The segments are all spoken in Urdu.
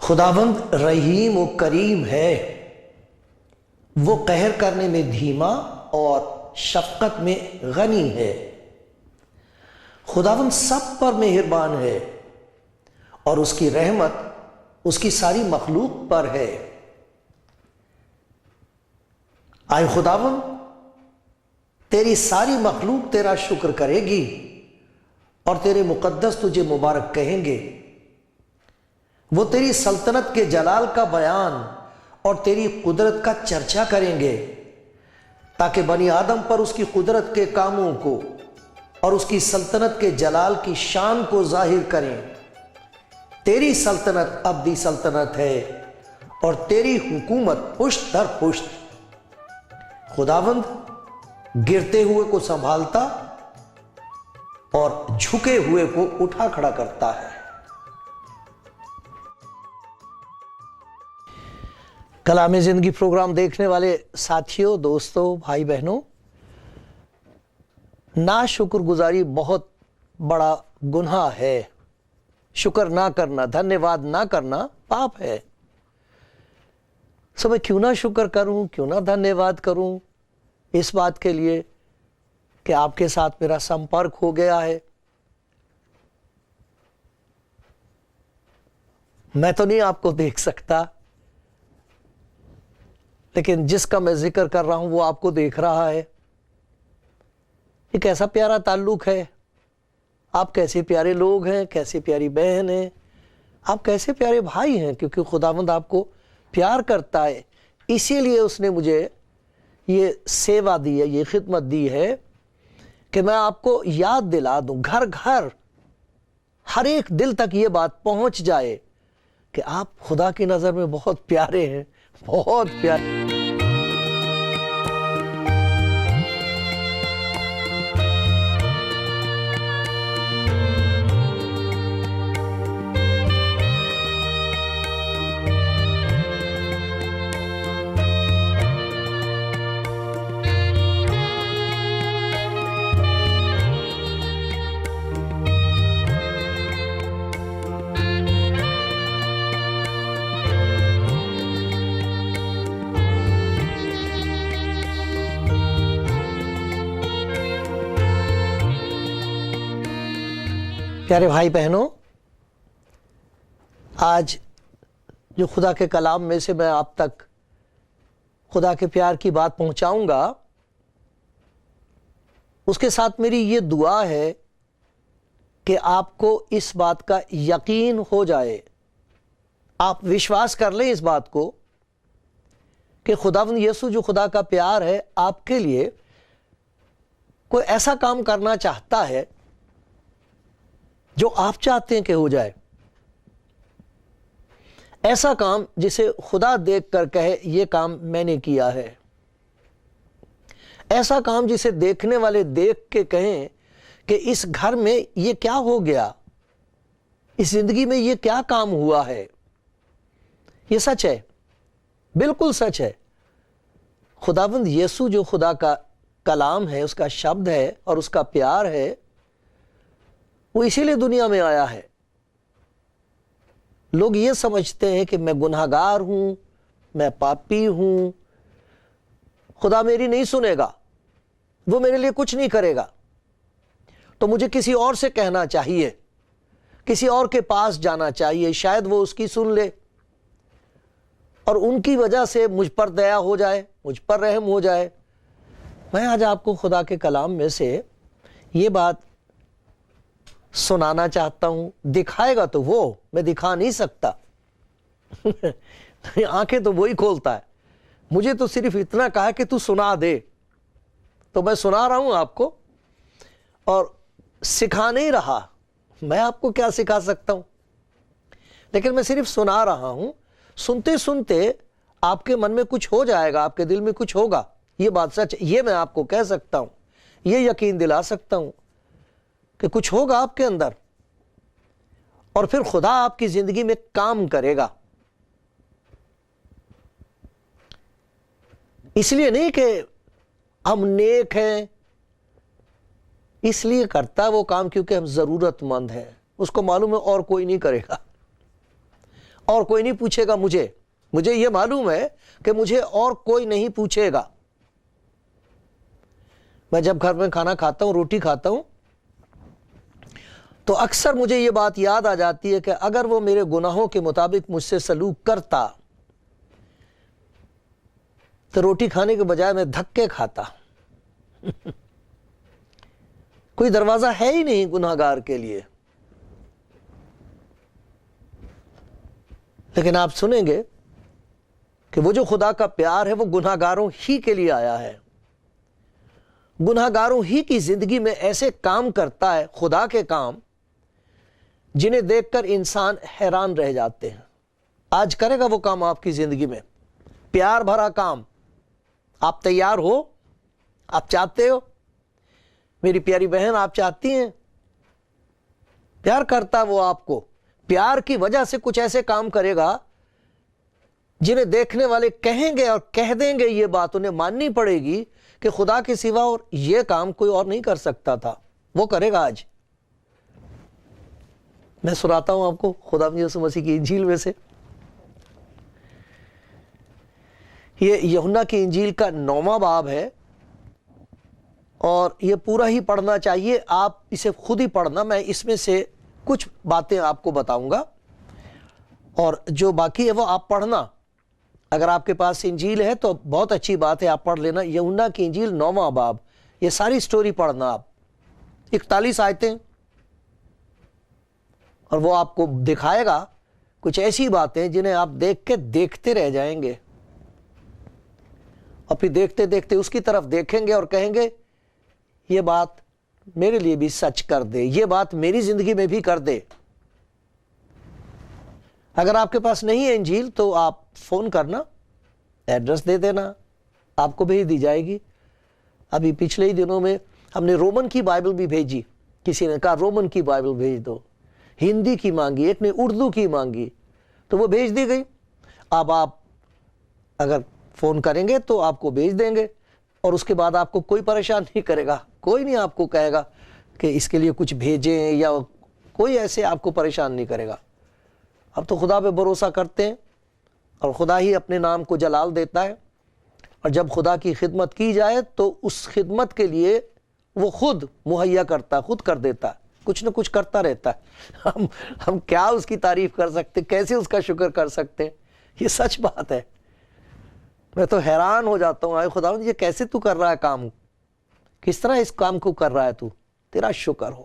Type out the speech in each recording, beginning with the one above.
خداوند رحیم و کریم ہے، وہ قہر کرنے میں دھیما اور شفقت میں غنی ہے۔ خداوند سب پر مہربان ہے اور اس کی رحمت اس کی ساری مخلوق پر ہے۔ آئے خداوند، تیری ساری مخلوق تیرا شکر کرے گی اور تیرے مقدس تجھے مبارک کہیں گے۔ وہ تیری سلطنت کے جلال کا بیان اور تیری قدرت کا چرچا کریں گے، تاکہ بنی آدم پر اس کی قدرت کے کاموں کو اور اس کی سلطنت کے جلال کی شان کو ظاہر کریں۔ تیری سلطنت ابدی سلطنت ہے اور تیری حکومت پشت در پشت۔ خداوند گرتے ہوئے کو سنبھالتا اور جھکے ہوئے کو اٹھا کھڑا کرتا ہے۔ کلام زندگی پروگرام دیکھنے والے ساتھیوں، دوستوں، بھائی بہنوں، ناشکر گزاری بہت بڑا گناہ ہے۔ شکر نہ کرنا، دھنیہ واد نہ کرنا پاپ ہے۔ میں کیوں نہ شکر کروں، کیوں نہ دھنیہ واد کروں؟ اس بات کے لیے کہ آپ کے ساتھ میرا سمپرک ہو گیا ہے۔ میں تو نہیں آپ کو دیکھ سکتا، لیکن جس کا میں ذکر کر رہا ہوں وہ آپ کو دیکھ رہا ہے۔ یہ کیسا پیارا تعلق ہے۔ آپ کیسے پیارے لوگ ہیں، کیسے پیاری بہن ہیں، آپ کیسے پیارے بھائی ہیں، کیونکہ خداوند آپ کو پیار کرتا ہے۔ اسی لیے اس نے مجھے یہ سیوا دی ہے، یہ خدمت دی ہے کہ میں آپ کو یاد دلا دوں، گھر گھر ہر ایک دل تک یہ بات پہنچ جائے کہ آپ خدا کی نظر میں بہت پیارے ہیں، بہت پیارے۔ پیارے بھائی بہنوں، آج جو خدا کے کلام میں سے میں آپ تک خدا کے پیار کی بات پہنچاؤں گا، اس کے ساتھ میری یہ دعا ہے کہ آپ کو اس بات کا یقین ہو جائے، آپ وشواس کر لیں اس بات کو کہ خداوند یسوع جو خدا کا پیار ہے، آپ کے لیے کوئی ایسا کام کرنا چاہتا ہے جو آپ چاہتے ہیں کہ ہو جائے۔ ایسا کام جسے خدا دیکھ کر کہے یہ کام میں نے کیا ہے۔ ایسا کام جسے دیکھنے والے دیکھ کے کہیں کہ اس گھر میں یہ کیا ہو گیا، اس زندگی میں یہ کیا کام ہوا ہے۔ یہ سچ ہے، بالکل سچ ہے۔ خداوند یسوع جو خدا کا کلام ہے، اس کا شبد ہے اور اس کا پیار ہے، وہ اسی لیے دنیا میں آیا ہے۔ لوگ یہ سمجھتے ہیں کہ میں گناہگار ہوں، میں پاپی ہوں، خدا میری نہیں سنے گا، وہ میرے لیے کچھ نہیں کرے گا، تو مجھے کسی اور سے کہنا چاہیے، کسی اور کے پاس جانا چاہیے، شاید وہ اس کی سن لے اور ان کی وجہ سے مجھ پر دیا ہو جائے، مجھ پر رحم ہو جائے۔ میں آج آپ کو خدا کے کلام میں سے یہ بات سنانا چاہتا ہوں۔ دکھائے گا تو وہ، میں دکھا نہیں سکتا، آنکھیں تو وہی کھولتا ہے۔ مجھے تو صرف اتنا کہا کہ تو سنا دے، تو میں سنا رہا ہوں آپ کو، اور سکھا نہیں رہا۔ میں آپ کو کیا سکھا سکتا ہوں؟ لیکن میں صرف سنا رہا ہوں. سنتے سنتے آپ کے من میں کچھ ہو جائے گا, آپ کے دل میں کچھ ہوگا. یہ بات سچ, یہ میں آپ کو کہہ سکتا ہوں, یہ یقین دلا سکتا ہوں کہ کچھ ہوگا آپ کے اندر, اور پھر خدا آپ کی زندگی میں کام کرے گا. اس لیے نہیں کہ ہم نیک ہیں, اس لیے کرتا ہے وہ کام کیونکہ ہم ضرورت مند ہیں. اس کو معلوم ہے اور کوئی نہیں کرے گا, اور کوئی نہیں پوچھے گا مجھے یہ معلوم ہے کہ مجھے اور کوئی نہیں پوچھے گا. میں جب گھر میں کھانا کھاتا ہوں, روٹی کھاتا ہوں, تو اکثر مجھے یہ بات یاد آ جاتی ہے کہ اگر وہ میرے گناہوں کے مطابق مجھ سے سلوک کرتا تو روٹی کھانے کے بجائے میں دھکے کھاتا. کوئی دروازہ ہے ہی نہیں گناہگار کے لیے. لیکن آپ سنیں گے کہ وہ جو خدا کا پیار ہے وہ گناہگاروں ہی کے لیے آیا ہے. گناہگاروں ہی کی زندگی میں ایسے کام کرتا ہے خدا کے کام جنہیں دیکھ کر انسان حیران رہ جاتے ہیں. آج کرے گا وہ کام آپ کی زندگی میں, پیار بھرا کام. آپ تیار ہو؟ آپ چاہتے ہو؟ میری پیاری بہن, آپ چاہتی ہیں؟ پیار کرتا وہ آپ کو, پیار کی وجہ سے کچھ ایسے کام کرے گا جنہیں دیکھنے والے کہیں گے اور کہہ دیں گے, یہ بات انہیں ماننی پڑے گی کہ خدا کے سوا اور یہ کام کوئی اور نہیں کر سکتا تھا, وہ کرے گا آج. میں سناتا ہوں آپ کو خدا یسوع مسیح کی انجیل میں سے. یہ یوحنا کی انجیل کا 9واں باب ہے, اور یہ پورا ہی پڑھنا چاہیے. آپ اسے خود ہی پڑھنا, میں اس میں سے کچھ باتیں آپ کو بتاؤں گا, اور جو باقی ہے وہ آپ پڑھنا. اگر آپ کے پاس انجیل ہے تو بہت اچھی بات ہے, آپ پڑھ لینا. یوحنا کی انجیل 9واں باب, یہ ساری سٹوری پڑھنا آپ. 41 آیتیں, اور وہ آپ کو دکھائے گا کچھ ایسی باتیں جنہیں آپ دیکھ کے دیکھتے رہ جائیں گے, اور پھر دیکھتے دیکھتے اس کی طرف دیکھیں گے اور کہیں گے یہ بات میرے لیے بھی سچ کر دے, یہ بات میری زندگی میں بھی کر دے. اگر آپ کے پاس نہیں ہے انجیل تو آپ فون کرنا, ایڈریس دے دینا, آپ کو بھیج دی جائے گی. ابھی پچھلے ہی دنوں میں ہم نے رومن کی بائبل بھی بھیجی. کسی نے کہا رومن کی بائبل بھیج دو, ہندی کی مانگی, ایک نے اردو کی مانگی, تو وہ بھیج دی گئی. اب آپ اگر فون کریں گے تو آپ کو بھیج دیں گے, اور اس کے بعد آپ کو کوئی پریشان نہیں کرے گا. کوئی نہیں آپ کو کہے گا کہ اس کے لیے کچھ بھیجیں, یا کوئی ایسے آپ کو پریشان نہیں کرے گا. اب تو خدا پہ بھروسہ کرتے ہیں, اور خدا ہی اپنے نام کو جلال دیتا ہے. اور جب خدا کی خدمت کی جائے تو اس خدمت کے لیے وہ خود مہیا کرتا ہے, خود کر دیتا ہے, کچھ نہ کچھ کرتا رہتا ہے. ہم کیا اس کی تعریف کر سکتے, کیسے اس کا شکر کر سکتے ہیں؟ یہ سچ بات ہے. میں تو حیران ہو جاتا ہوں, آئے خدا یہ کیسے تو کر رہا ہے کام, کس طرح اس کام کو کر رہا ہے تو, تیرا شکر ہو.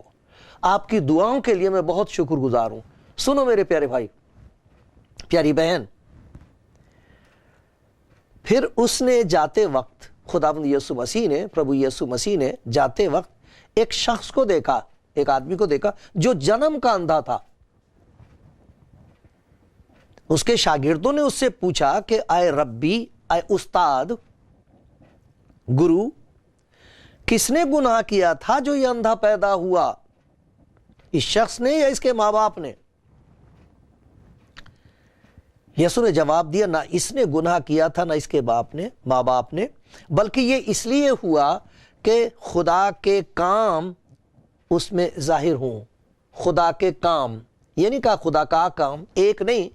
آپ کی دعاؤں کے لیے میں بہت شکر گزار ہوں. سنو میرے پیارے بھائی, پیاری بہن, پھر اس نے جاتے وقت, خداوند یسوع مسیح نے, پربھو یسوع مسیح نے جاتے وقت ایک شخص کو دیکھا, ایک آدمی کو دیکھا جو جنم کا اندھا تھا. اس کے شاگردوں نے اس سے پوچھا کہ اے ربی, اے استاد, گرو, کس نے گناہ کیا تھا جو یہ اندھا پیدا ہوا, اس شخص نے یا اس کے ماں باپ نے؟ یسوع نے جواب دیا, نہ اس نے گناہ کیا تھا نہ اس کے ماں باپ نے, بلکہ یہ اس لیے ہوا کہ خدا کے کام اس میں ظاہر ہوں. خدا کے کام, یہ نہیں کہا خدا کا کام, ایک نہیں.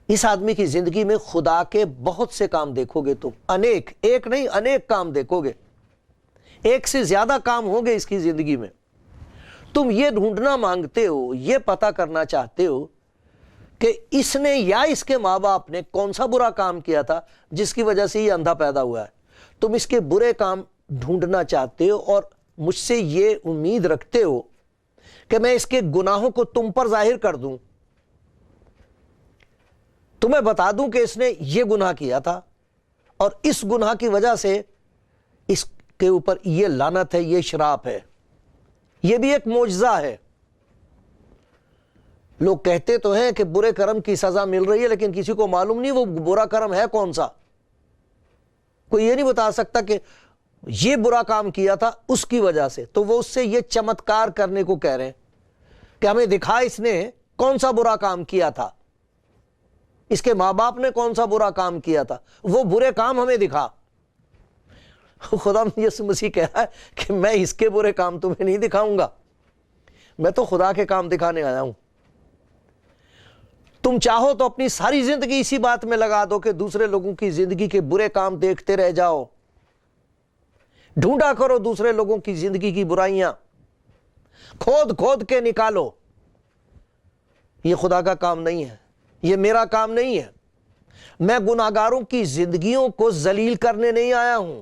اس آدمی کی زندگی میں خدا کے بہت سے کام دیکھو گے تم, انیک, ایک نہیں انیک کام دیکھو گے, ایک سے زیادہ کام ہوں گے اس کی زندگی میں. تم یہ ڈھونڈنا مانگتے ہو, یہ پتا کرنا چاہتے ہو کہ اس نے یا اس کے ماں باپ نے کون سا برا کام کیا تھا جس کی وجہ سے یہ اندھا پیدا ہوا ہے. تم اس کے برے کام ڈھونڈنا چاہتے ہو, اور مجھ سے یہ امید رکھتے ہو کہ میں اس کے گناہوں کو تم پر ظاہر کر دوں, تمہیں بتا دوں کہ اس نے یہ گناہ کیا تھا, اور اس گناہ کی وجہ سے اس کے اوپر یہ لعنت ہے, یہ شراپ ہے. یہ بھی ایک معجزہ ہے. لوگ کہتے تو ہیں کہ برے کرم کی سزا مل رہی ہے، لیکن کسی کو معلوم نہیں وہ برا کرم ہے کون سا۔ کوئی یہ نہیں بتا سکتا کہ یہ برا کام کیا تھا اس کی وجہ سے، تو وہ اس سے یہ چمتکار کرنے کو کہہ رہے ہیں کہ ہمیں دکھا اس نے کون سا برا کام کیا تھا، اس کے ماں باپ نے کون سا برا کام کیا تھا، وہ برے کام ہمیں دکھا۔ خدا یسوع مسیح کہہ رہا ہے کہ میں اس کے برے کام تمہیں نہیں دکھاؤں گا، میں تو خدا کے کام دکھانے آیا ہوں۔ تم چاہو تو اپنی ساری زندگی اسی بات میں لگا دو کہ دوسرے لوگوں کی زندگی کے برے کام دیکھتے رہ جاؤ، ڈھونڈا کرو دوسرے لوگوں کی زندگی کی برائیاں، کھود کھود کے نکالو۔ یہ خدا کا کام نہیں ہے، یہ میرا کام نہیں ہے۔ میں گناہگاروں کی زندگیوں کو ذلیل کرنے نہیں آیا ہوں۔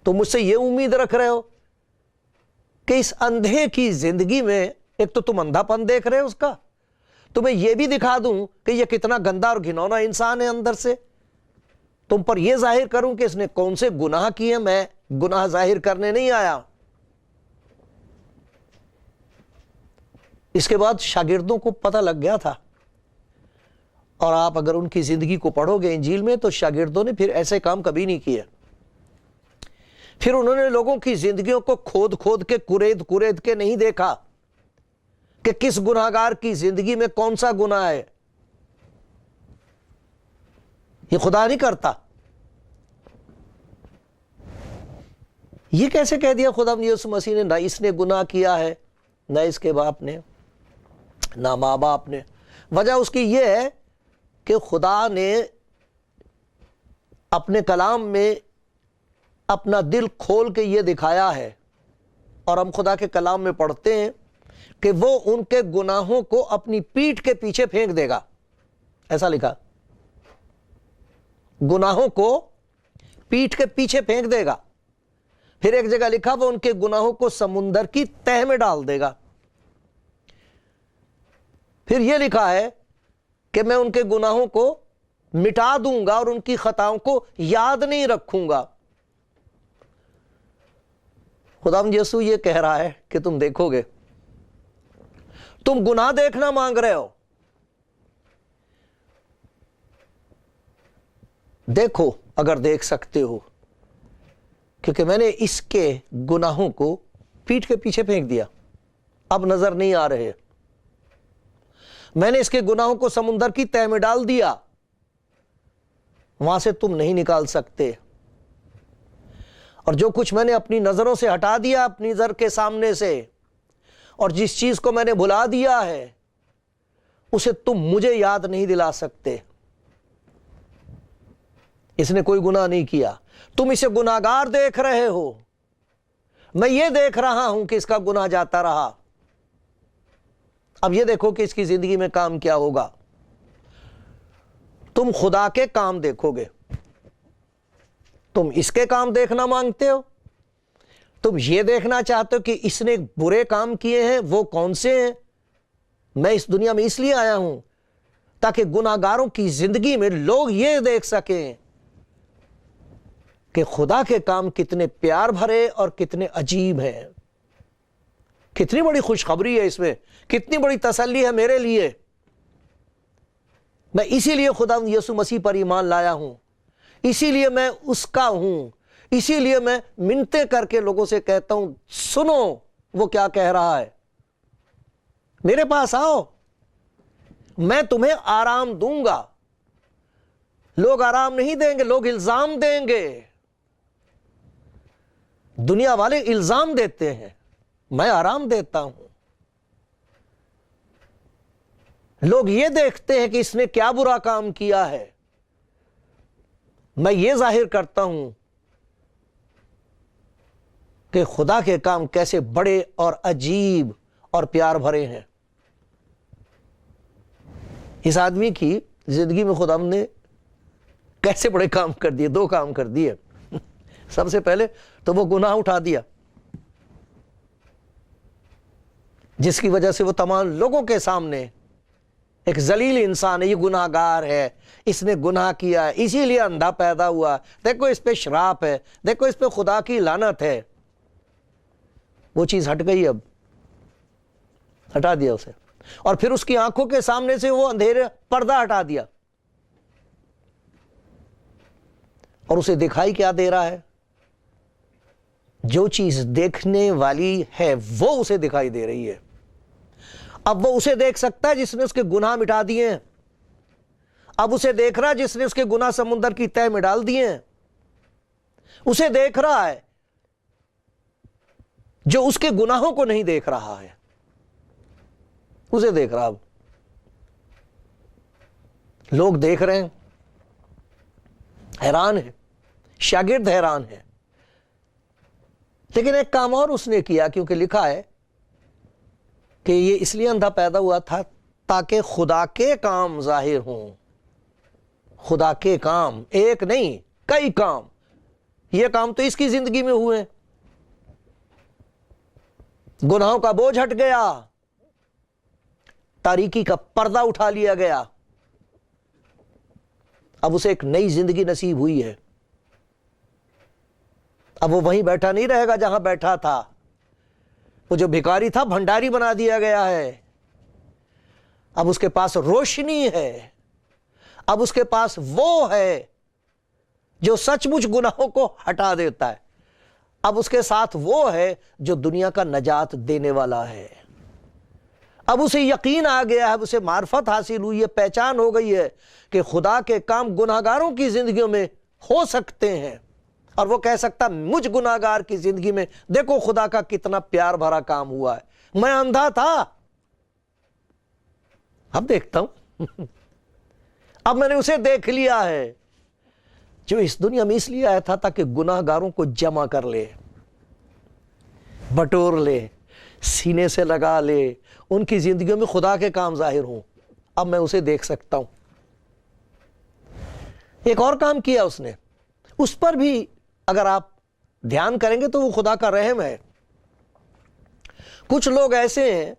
تو مجھ سے یہ امید رکھ رہے ہو کہ اس اندھے کی زندگی میں ایک تو تم اندھا پن دیکھ رہے ہو اس کا، تمہیں یہ بھی دکھا دوں کہ یہ کتنا گندا اور گھنونا انسان ہے اندر سے، تم پر یہ ظاہر کروں کہ اس نے کون سے گناہ کیے۔ میں گناہ ظاہر کرنے نہیں آیا۔ اس کے بعد شاگردوں کو پتہ لگ گیا تھا، اور آپ اگر ان کی زندگی کو پڑھو گے انجیل میں تو شاگردوں نے پھر ایسے کام کبھی نہیں کیے۔ پھر انہوں نے لوگوں کی زندگیوں کو کھود کھود کے کورید کے نہیں دیکھا کہ کس گناہگار کی زندگی میں کون سا گناہ ہے۔ یہ خدا نہیں کرتا۔ یہ کیسے کہہ دیا خدا یسوع مسیح نے، نہ اس نے گناہ کیا ہے، نہ اس کے باپ نے، نہ ماں باپ نے؟ وجہ اس کی یہ ہے کہ خدا نے اپنے کلام میں اپنا دل کھول کے یہ دکھایا ہے، اور ہم خدا کے کلام میں پڑھتے ہیں کہ وہ ان کے گناہوں کو اپنی پیٹھ کے پیچھے پھینک دے گا، ایسا لکھا، گناہوں کو پیٹھ کے پیچھے پھینک دے گا۔ پھر ایک جگہ لکھا وہ ان کے گناہوں کو سمندر کی تہ میں ڈال دے گا۔ پھر یہ لکھا ہے کہ میں ان کے گناہوں کو مٹا دوں گا اور ان کی خطاؤں کو یاد نہیں رکھوں گا۔ خدا یسوع یہ کہہ رہا ہے کہ تم دیکھو گے، تم گناہ دیکھنا مانگ رہے ہو، دیکھو اگر دیکھ سکتے ہو، کیونکہ میں نے اس کے گناہوں کو پیٹھ کے پیچھے پھینک دیا، اب نظر نہیں آ رہے۔ میں نے اس کے گناہوں کو سمندر کی تہ میں ڈال دیا، وہاں سے تم نہیں نکال سکتے۔ اور جو کچھ میں نے اپنی نظروں سے ہٹا دیا اپنی نظر کے سامنے سے، اور جس چیز کو میں نے بھلا دیا ہے اسے تم مجھے یاد نہیں دلا سکتے۔ اس نے کوئی گناہ نہیں کیا، تم اسے گناہگار دیکھ رہے ہو، میں یہ دیکھ رہا ہوں کہ اس کا گناہ جاتا رہا۔ اب یہ دیکھو کہ اس کی زندگی میں کام کیا ہوگا۔ تم خدا کے کام دیکھو گے، تم اس کے کام دیکھنا مانگتے ہو، تم یہ دیکھنا چاہتے ہو کہ اس نے برے کام کیے ہیں، وہ کون سے ہیں۔ میں اس دنیا میں اس لیے آیا ہوں تاکہ گناہگاروں کی زندگی میں لوگ یہ دیکھ سکیں کہ خدا کے کام کتنے پیار بھرے اور کتنے عجیب ہیں۔ کتنی بڑی خوشخبری ہے اس میں، کتنی بڑی تسلی ہے میرے لیے۔ میں اسی لیے خدا یسوع مسیح پر ایمان لایا ہوں، اسی لیے میں اس کا ہوں، اسی لیے میں منتیں کر کے لوگوں سے کہتا ہوں سنو وہ کیا کہہ رہا ہے، میرے پاس آؤ، میں تمہیں آرام دوں گا۔ لوگ آرام نہیں دیں گے، لوگ الزام دیں گے۔ دنیا والے الزام دیتے ہیں، میں آرام دیتا ہوں۔ لوگ یہ دیکھتے ہیں کہ اس نے کیا برا کام کیا ہے، میں یہ ظاہر کرتا ہوں کہ خدا کے کام کیسے بڑے اور عجیب اور پیار بھرے ہیں۔ اس آدمی کی زندگی میں خدا نے کیسے بڑے کام کر دیے، دو کام کر دیے۔ سب سے پہلے تو وہ گناہ اٹھا دیا جس کی وجہ سے وہ تمام لوگوں کے سامنے ایک ذلیل انسان ہے، یہ گناہ گار ہے، اس نے گناہ کیا ہے، اسی لیے اندھا پیدا ہوا، دیکھو اس پہ شراپ ہے، دیکھو اس پہ خدا کی لعنت ہے۔ وہ چیز ہٹ گئی اب۔ ہٹا دیا اسے، اور پھر اس کی آنکھوں کے سامنے سے وہ اندھیرے پردہ ہٹا دیا، اور اسے دکھائی کیا دے رہا ہے؟ جو چیز دیکھنے والی ہے وہ اسے دکھائی دے رہی ہے۔ اب وہ اسے دیکھ سکتا ہے جس نے اس کے گناہ مٹا دیے ہیں، اب اسے دیکھ رہا ہے جس نے اس کے گناہ سمندر کی تہہ میں ڈال دیے ہیں، اسے دیکھ رہا ہے جو اس کے گناہوں کو نہیں دیکھ رہا ہے، اسے دیکھ رہا۔ اب لوگ دیکھ رہے ہیں، حیران ہے، شاگرد حیران ہے، لیکن ایک کام اور اس نے کیا، کیونکہ لکھا ہے کہ یہ اس لیے اندھا پیدا ہوا تھا تاکہ خدا کے کام ظاہر ہوں۔ خدا کے کام، ایک نہیں کئی کام، یہ کام تو اس کی زندگی میں ہوئے، گناہوں کا بوجھ ہٹ گیا، تاریکی کا پردہ اٹھا لیا گیا، اب اسے ایک نئی زندگی نصیب ہوئی ہے۔ اب وہ وہیں بیٹھا نہیں رہے گا جہاں بیٹھا تھا، وہ جو بھکاری تھا بھنڈاری بنا دیا گیا ہے، اب اس کے پاس روشنی ہے، اب اس کے پاس وہ ہے جو سچ مچ گناہوں کو ہٹا دیتا ہے، اب اس کے ساتھ وہ ہے جو دنیا کا نجات دینے والا ہے۔ اب اسے یقین آ گیا ہے، اب اسے معرفت حاصل ہوئی ہے، پہچان ہو گئی ہے کہ خدا کے کام گناہگاروں کی زندگیوں میں ہو سکتے ہیں، اور وہ کہہ سکتا مجھ گناہگار کی زندگی میں دیکھو خدا کا کتنا پیار بھرا کام ہوا ہے، میں اندھا تھا اب دیکھتا ہوں، اب میں نے اسے دیکھ لیا ہے جو اس دنیا میں اس لیے آیا تھا تاکہ گناہگاروں کو جمع کر لے، بٹور لے، سینے سے لگا لے، ان کی زندگیوں میں خدا کے کام ظاہر ہوں۔ اب میں اسے دیکھ سکتا ہوں۔ ایک اور کام کیا اس نے، اس پر بھی اگر آپ دھیان کریں گے تو وہ خدا کا رحم ہے۔ کچھ لوگ ایسے ہیں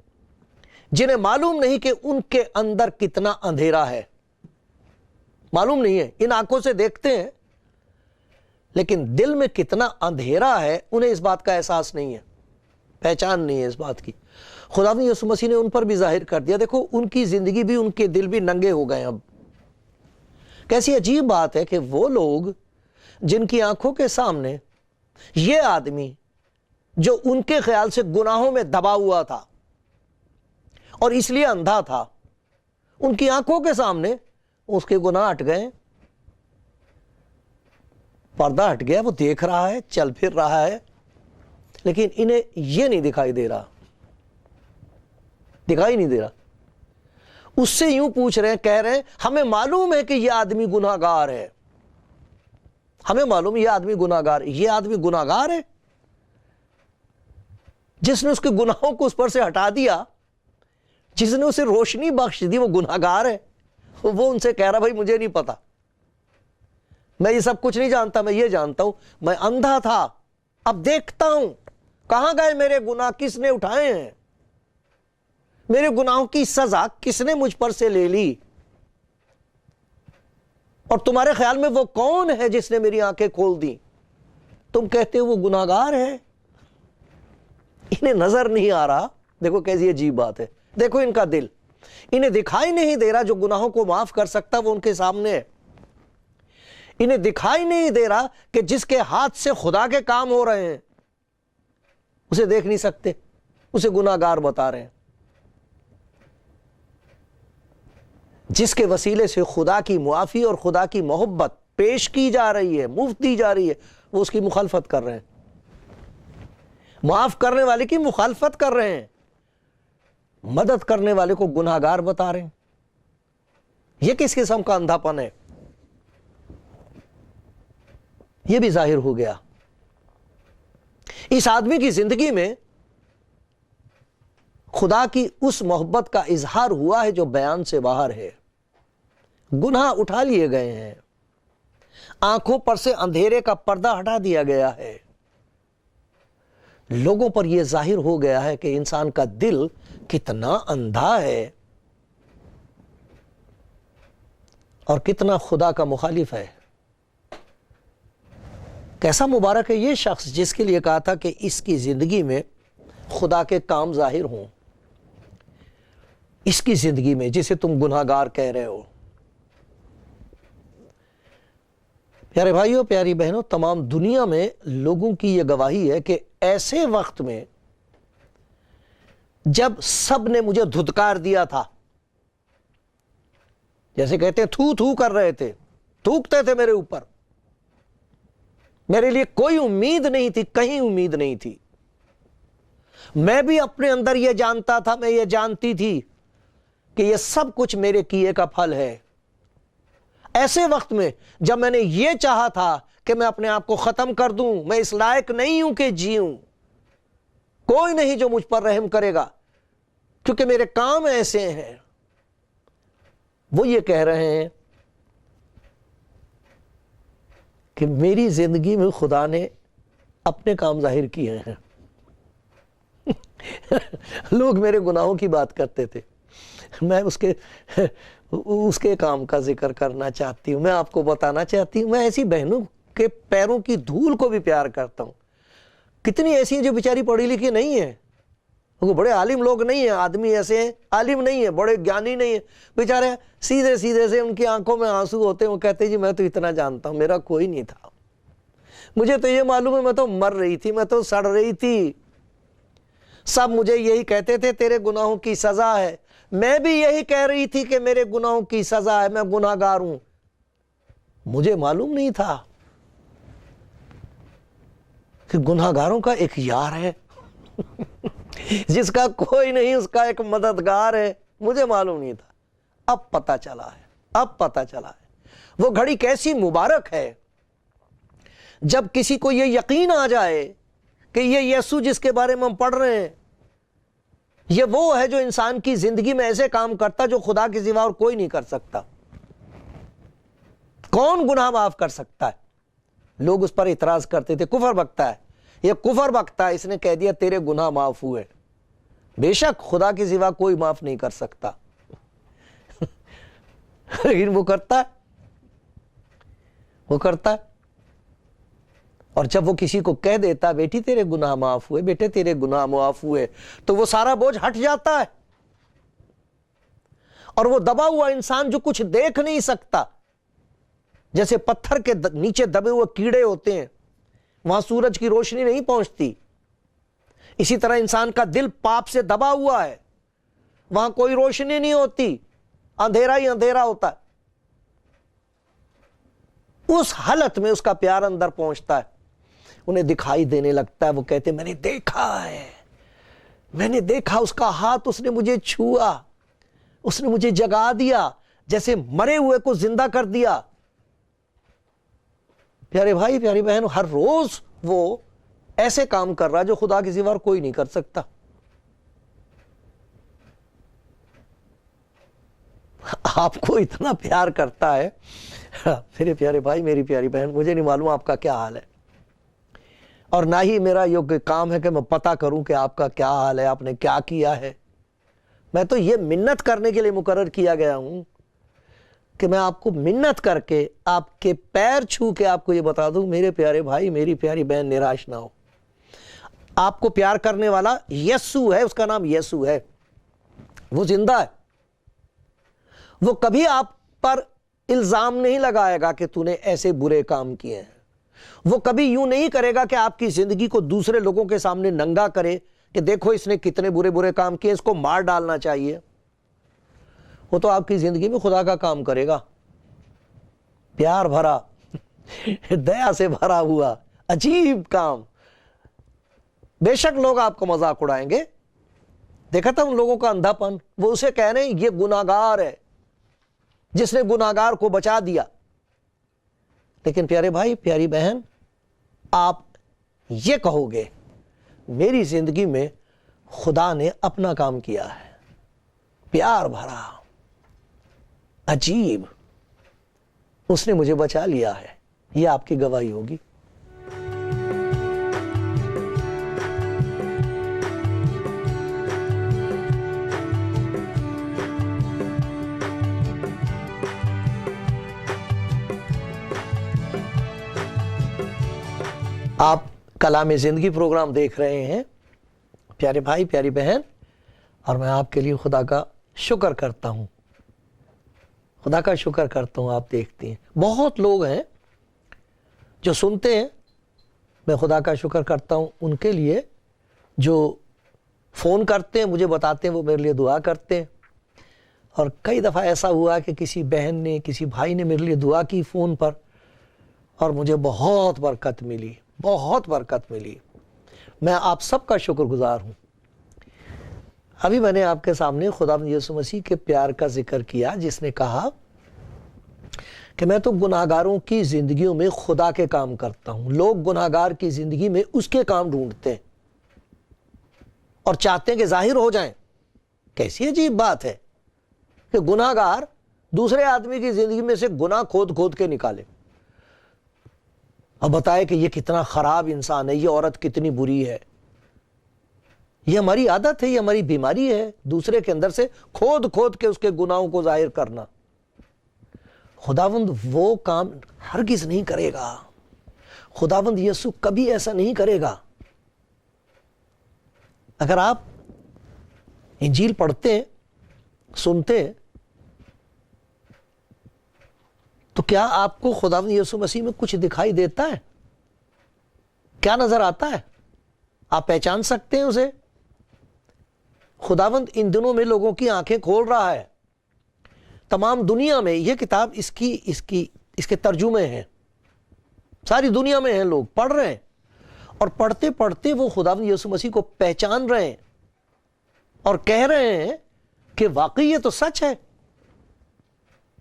جنہیں معلوم نہیں کہ ان کے اندر کتنا اندھیرا ہے، معلوم نہیں ہے، ان آنکھوں سے دیکھتے ہیں لیکن دل میں کتنا اندھیرا ہے انہیں اس بات کا احساس نہیں ہے، پہچان نہیں ہے اس بات کی۔ خداوند یسوع مسیح نے ان پر بھی ظاہر کر دیا، دیکھو ان کی زندگی بھی، ان کے دل بھی ننگے ہو گئے۔ اب کیسی عجیب بات ہے کہ وہ لوگ جن کی آنکھوں کے سامنے یہ آدمی جو ان کے خیال سے گناہوں میں دبا ہوا تھا اور اس لیے اندھا تھا، ان کی آنکھوں کے سامنے اس کے گناہ ہٹ گئے، پردہ ہٹ گیا، وہ دیکھ رہا ہے، چل پھر رہا ہے، لیکن انہیں یہ نہیں دکھائی دے رہا، دکھائی نہیں دے رہا۔ اس سے یوں پوچھ رہے ہیں، کہہ رہے ہیں ہمیں معلوم ہے کہ یہ آدمی گناہگار ہے، ہمیں معلوم ہے یہ آدمی گناہگار ہے۔ یہ آدمی گناہگار ہے جس نے اس کے گناہوں کو اس پر سے ہٹا دیا، جس نے اسے روشنی بخش دی، وہ گناہگار ہے۔ وہ ان سے کہہ رہا بھائی مجھے نہیں پتا، میں یہ سب کچھ نہیں جانتا، میں یہ جانتا ہوں میں اندھا تھا، اب دیکھتا ہوں کہاں گئے میرے گناہ، کس نے اٹھائے ہیں، میرے گناہوں کی سزا کس نے مجھ پر سے لے لی، اور تمہارے خیال میں وہ کون ہے جس نے میری آنکھیں کھول دی؟ تم کہتے ہو وہ گناہگار ہے، انہیں نظر نہیں آ رہا۔ دیکھو کیسی عجیب بات ہے، دیکھو ان کا دل، انہیں دکھائی نہیں دے رہا جو گناہوں کو معاف کر سکتا وہ ان کے سامنے ہے، انہیں دکھائی نہیں دے رہا کہ جس کے ہاتھ سے خدا کے کام ہو رہے ہیں اسے دیکھ نہیں سکتے، اسے گناہگار بتا رہے ہیں۔ جس کے وسیلے سے خدا کی معافی اور خدا کی محبت پیش کی جا رہی ہے، مفت دی جا رہی ہے، وہ اس کی مخالفت کر رہے ہیں، معاف کرنے والے کی مخالفت کر رہے ہیں، مدد کرنے والے کو گناہگار بتا رہے ہیں۔ یہ کس قسم کا اندھا پن ہے؟ یہ بھی ظاہر ہو گیا۔ اس آدمی کی زندگی میں خدا کی اس محبت کا اظہار ہوا ہے جو بیان سے باہر ہے، گناہ اٹھا لیے گئے ہیں، آنکھوں پر سے اندھیرے کا پردہ ہٹا دیا گیا ہے، لوگوں پر یہ ظاہر ہو گیا ہے کہ انسان کا دل کتنا اندھا ہے اور کتنا خدا کا مخالف ہے۔ کیسا مبارک ہے یہ شخص جس کے لیے کہا تھا کہ اس کی زندگی میں خدا کے کام ظاہر ہوں۔ اس کی زندگی میں جسے تم گناہگار کہہ رہے ہو. پیارے بھائیوں، پیاری بہنوں، تمام دنیا میں لوگوں کی یہ گواہی ہے کہ ایسے وقت میں جب سب نے مجھے دھتکار دیا تھا، جیسے کہتے ہیں تھو تھو کر رہے تھے، تھوکتے تھے میرے اوپر، میرے لیے کوئی امید نہیں تھی، کہیں امید نہیں تھی. میں بھی اپنے اندر یہ جانتا تھا، میں یہ جانتی تھی کہ یہ سب کچھ میرے کیے کا پھل ہے. ایسے وقت میں جب میں نے یہ چاہا تھا کہ میں اپنے آپ کو ختم کر دوں، میں اس لائق نہیں ہوں کہ جیوں، کوئی نہیں جو مجھ پر رحم کرے گا کیونکہ میرے کام ایسے ہیں. وہ یہ کہہ رہے ہیں کہ میری زندگی میں خدا نے اپنے کام ظاہر کیے ہیں. لوگ میرے گناہوں کی بات کرتے تھے، میں اس کے کام کا ذکر کرنا چاہتی ہوں. میں آپ کو بتانا چاہتی ہوں، میں ایسی بہنوں کے پیروں کی دھول کو بھی پیار کرتا ہوں. کتنی ایسی ہیں جو بیچاری پڑھی لکھی نہیں ہیں، وہ بڑے عالم لوگ نہیں ہیں، آدمی ایسے ہیں عالم نہیں ہیں، بڑے گیانی نہیں ہیں، بیچارے سیدھے سیدھے سے ان کی آنکھوں میں آنسو ہوتے ہیں. وہ کہتے ہیں جی میں تو اتنا جانتا ہوں، میرا کوئی نہیں تھا، مجھے تو یہ معلوم ہے میں تو مر رہی تھی، میں تو سڑ رہی تھی. سب مجھے یہی کہتے تھے تیرے گناہوں کی سزا ہے، میں بھی یہی کہہ رہی تھی کہ میرے گناہوں کی سزا ہے، میں گناہگار ہوں. مجھے معلوم نہیں تھا کہ گناہگاروں کا ایک یار ہے جس کا کوئی نہیں، اس کا ایک مددگار ہے. مجھے معلوم نہیں تھا، اب پتہ چلا ہے، اب پتہ چلا ہے. وہ گھڑی کیسی مبارک ہے جب کسی کو یہ یقین آ جائے کہ یہ یسوع جس کے بارے میں ہم پڑھ رہے ہیں، یہ وہ ہے جو انسان کی زندگی میں ایسے کام کرتا جو خدا کے سوا اور کوئی نہیں کر سکتا. کون گناہ معاف کر سکتا ہے؟ لوگ اس پر اعتراض کرتے تھے، کفر بکتا ہے، یہ کفر بکتا ہے، اس نے کہہ دیا تیرے گناہ معاف ہوئے. بے شک خدا کے سوا کوئی معاف نہیں کر سکتا لیکن وہ کرتا ہے، وہ کرتا ہے. اور جب وہ کسی کو کہہ دیتا بیٹی تیرے گناہ معاف ہوئے، بیٹے تیرے گناہ معاف ہوئے، تو وہ سارا بوجھ ہٹ جاتا ہے. اور وہ دبا ہوا انسان جو کچھ دیکھ نہیں سکتا، جیسے پتھر کے نیچے دبے ہوئے کیڑے ہوتے ہیں، وہاں سورج کی روشنی نہیں پہنچتی، اسی طرح انسان کا دل پاپ سے دبا ہوا ہے، وہاں کوئی روشنی نہیں ہوتی، اندھیرا ہی اندھیرا ہوتا ہے. اس حالت میں اس کا پیار اندر پہنچتا ہے، انہیں دکھائی دینے لگتا ہے. وہ کہتے ہیں میں نے دیکھا ہے، میں نے دیکھا، اس کا ہاتھ اس نے مجھے چھوا، اس نے مجھے جگا دیا، جیسے مرے ہوئے کو زندہ کر دیا. پیارے بھائی، پیاری بہن، ہر روز وہ ایسے کام کر رہا جو خدا کے سوا کوئی نہیں کر سکتا. آپ کو اتنا پیار کرتا ہے میرے پیارے بھائی، میری پیاری بہن. مجھے نہیں معلوم آپ کا کیا حال ہے، اور نہ ہی میرا یہ کام ہے کہ میں پتہ کروں کہ آپ کا کیا حال ہے، آپ نے کیا کیا ہے. میں تو یہ منت کرنے کے لیے مقرر کیا گیا ہوں کہ میں آپ کو منت کر کے آپ کے پیر چھو کے آپ کو یہ بتا دوں میرے پیارے بھائی، میری پیاری بہن، نراش نہ ہو. آپ کو پیار کرنے والا یسوع ہے، اس کا نام یسوع ہے، وہ زندہ ہے. وہ کبھی آپ پر الزام نہیں لگائے گا کہ تو نے ایسے برے کام کیے ہیں. وہ کبھی یوں نہیں کرے گا کہ آپ کی زندگی کو دوسرے لوگوں کے سامنے ننگا کرے کہ دیکھو اس نے کتنے برے برے کام کیے، اس کو مار ڈالنا چاہیے. وہ تو آپ کی زندگی میں خدا کا کام کرے گا، پیار بھرا، دیا سے بھرا ہوا عجیب کام. بے شک لوگ آپ کو مذاق اڑائیں گے. دیکھا تھا ان لوگوں کا اندھا پن، وہ اسے کہہ رہے ہیں یہ گناہگار ہے جس نے گناہگار کو بچا دیا. لیکن پیارے بھائی، پیاری بہن، آپ یہ کہو گے میری زندگی میں خدا نے اپنا کام کیا ہے، پیار بھرا، عجیب، اس نے مجھے بچا لیا ہے. یہ آپ کی گواہی ہوگی. آپ کلام زندگی پروگرام دیکھ رہے ہیں پیارے بھائی، پیاری بہن، اور میں آپ کے لیے خدا کا شکر کرتا ہوں، خدا کا شکر کرتا ہوں. آپ دیکھتے ہیں بہت لوگ ہیں جو سنتے ہیں میں خدا کا شکر کرتا ہوں، ان کے لیے جو فون کرتے ہیں مجھے بتاتے ہیں وہ میرے لیے دعا کرتے ہیں. اور کئی دفعہ ایسا ہوا کہ کسی بہن نے کسی بھائی نے میرے لیے دعا کی فون پر اور مجھے بہت برکت ملی، بہت برکت ملی. میں آپ سب کا شکر گزار ہوں. ابھی میں نے آپ کے سامنے خداوند یسوع مسیح کے پیار کا ذکر کیا جس نے کہا کہ میں تو گناہگاروں کی زندگیوں میں خدا کے کام کرتا ہوں. لوگ گناہگار کی زندگی میں اس کے کام ڈھونڈتے ہیں اور چاہتے ہیں کہ ظاہر ہو جائیں. کیسی عجیب بات ہے کہ گناہگار دوسرے آدمی کی زندگی میں سے گناہ کھود کھود کے نکالے، اب بتائے کہ یہ کتنا خراب انسان ہے، یہ عورت کتنی بری ہے. یہ ہماری عادت ہے، یہ ہماری بیماری ہے، دوسرے کے اندر سے کھود کھود کے اس کے گناہوں کو ظاہر کرنا. خداوند وہ کام ہرگز نہیں کرے گا. خداوند یسوع کبھی ایسا نہیں کرے گا. اگر آپ انجیل پڑھتے ہیں، سنتے ہیں، تو کیا آپ کو خداوند یسوع مسیح میں کچھ دکھائی دیتا ہے؟ کیا نظر آتا ہے؟ آپ پہچان سکتے ہیں اسے؟ خداوند ان دنوں میں لوگوں کی آنکھیں کھول رہا ہے. تمام دنیا میں یہ کتاب اس کے ترجمے ہیں، ساری دنیا میں ہیں، لوگ پڑھ رہے ہیں اور پڑھتے پڑھتے وہ خداوند یسوع مسیح کو پہچان رہے ہیں اور کہہ رہے ہیں کہ واقعی یہ تو سچ ہے.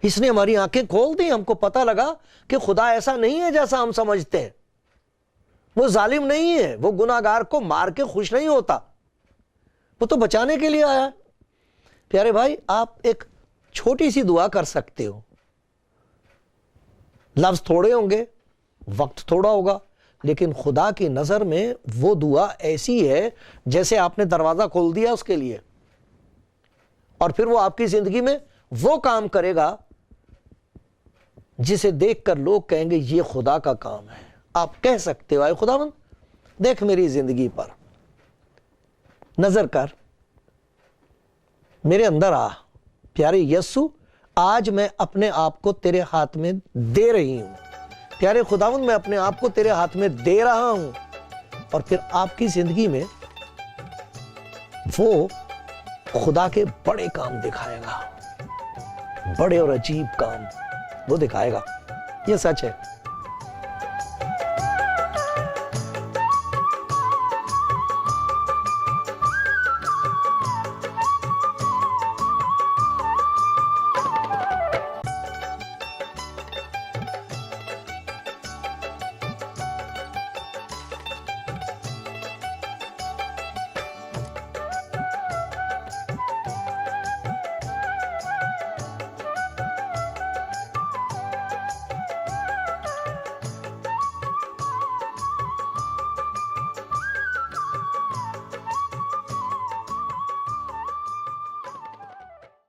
اس نے ہماری آنکھیں کھول دی، ہم کو پتہ لگا کہ خدا ایسا نہیں ہے جیسا ہم سمجھتے ہیں. وہ ظالم نہیں ہے، وہ گناہگار کو مار کے خوش نہیں ہوتا، وہ تو بچانے کے لیے آیا. پیارے بھائی، آپ ایک چھوٹی سی دعا کر سکتے ہو. لفظ تھوڑے ہوں گے، وقت تھوڑا ہوگا، لیکن خدا کی نظر میں وہ دعا ایسی ہے جیسے آپ نے دروازہ کھول دیا اس کے لیے، اور پھر وہ آپ کی زندگی میں وہ کام کرے گا جسے دیکھ کر لوگ کہیں گے یہ خدا کا کام ہے. آپ کہہ سکتے ہو اے خداوند دیکھ میری زندگی پر نظر کر، میرے اندر آ. پیارے یسوع آج میں اپنے آپ کو تیرے ہاتھ میں دے رہی ہوں. پیارے خداوند میں اپنے آپ کو تیرے ہاتھ میں دے رہا ہوں. اور پھر آپ کی زندگی میں وہ خدا کے بڑے کام دکھائے گا، بڑے اور عجیب کام وہ دکھائے گا. یہ سچ ہے.